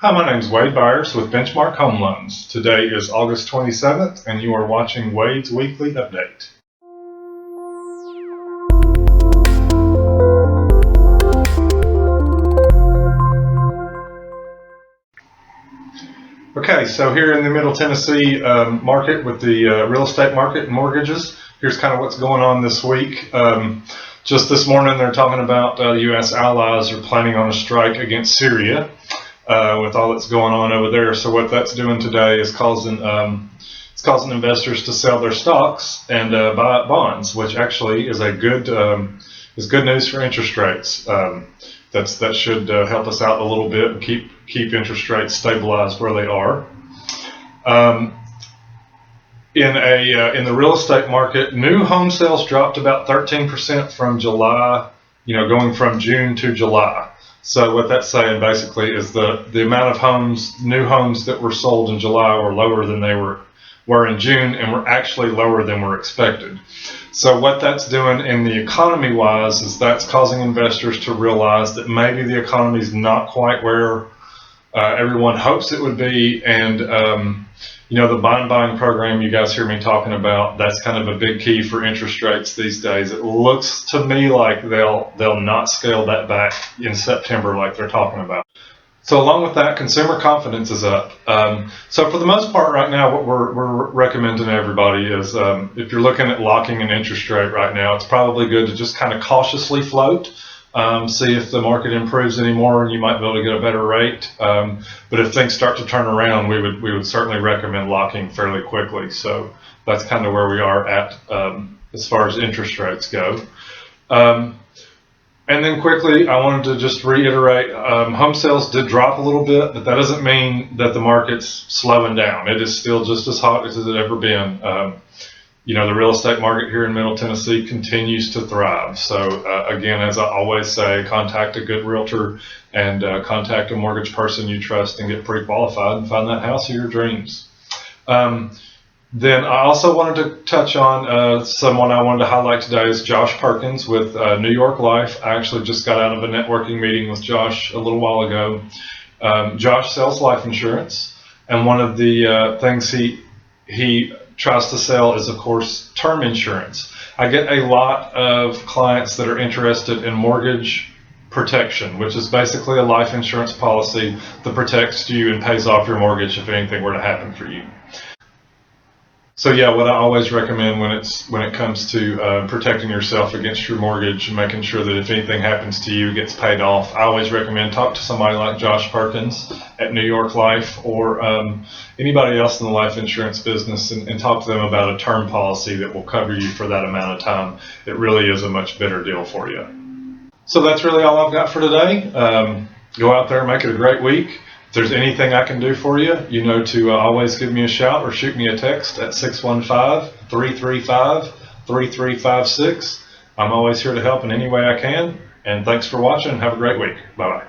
Hi, my name is Wade Byers with Benchmark Home Loans. Today is August 27th, and you are watching Wade's Weekly Update. Okay, so here in the Middle Tennessee market with the real estate market and mortgages, here's kind of what's going on this week. Just this morning, they're talking about U.S. allies are planning on a strike against Syria. With all that's going on over there. So what that's doing today is causing investors to sell their stocks and buy bonds, which actually is good news for interest rates. That should help us out a little bit and keep interest rates stabilized where they are. In the real estate market, new home sales dropped about 13% from July. Going from June to July. So what that's saying basically is the amount of new homes that were sold in July were lower than they were in June, and were actually lower than were expected. So what that's doing in the economy wise is that's causing investors to realize that maybe the economy is not quite where everyone hopes it would be, and the bond buying program you guys hear me talking about, that's kind of a big key for interest rates these days. It looks to me like they'll not scale that back in September like they're talking about. So along with that, consumer confidence is up. So for the most part right now, what we're recommending to everybody is if you're looking at locking an interest rate right now, it's probably good to just kind of cautiously float. See if the market improves anymore, and you might be able to get a better rate. But if things start to turn around, we would certainly recommend locking fairly quickly. So that's kind of where we are at as far as interest rates go. And then quickly, I wanted to just reiterate, home sales did drop a little bit, but that doesn't mean that the market's slowing down. It is still just as hot as it's ever been. The real estate market here in Middle Tennessee continues to thrive. So again, as I always say, contact a good realtor and contact a mortgage person you trust and get pre-qualified and find that house of your dreams. Then I also wanted to touch on someone I wanted to highlight today is Josh Perkins with New York Life. I actually just got out of a networking meeting with Josh a little while ago. Josh sells life insurance, and one of the things he tries to sell is, of course, term insurance. I get a lot of clients that are interested in mortgage protection, which is basically a life insurance policy that protects you and pays off your mortgage if anything were to happen for you. So yeah, what I always recommend when it comes to protecting yourself against your mortgage and making sure that if anything happens to you, it gets paid off, I always recommend talk to somebody like Josh Perkins at New York Life, or anybody else in the life insurance business, and talk to them about a term policy that will cover you for that amount of time. It really is a much better deal for you. So that's really all I've got for today. Go out there and make it a great week. If there's anything I can do for you, to always give me a shout or shoot me a text at 615-335-3356. I'm always here to help in any way I can. And thanks for watching. Have a great week. Bye-bye.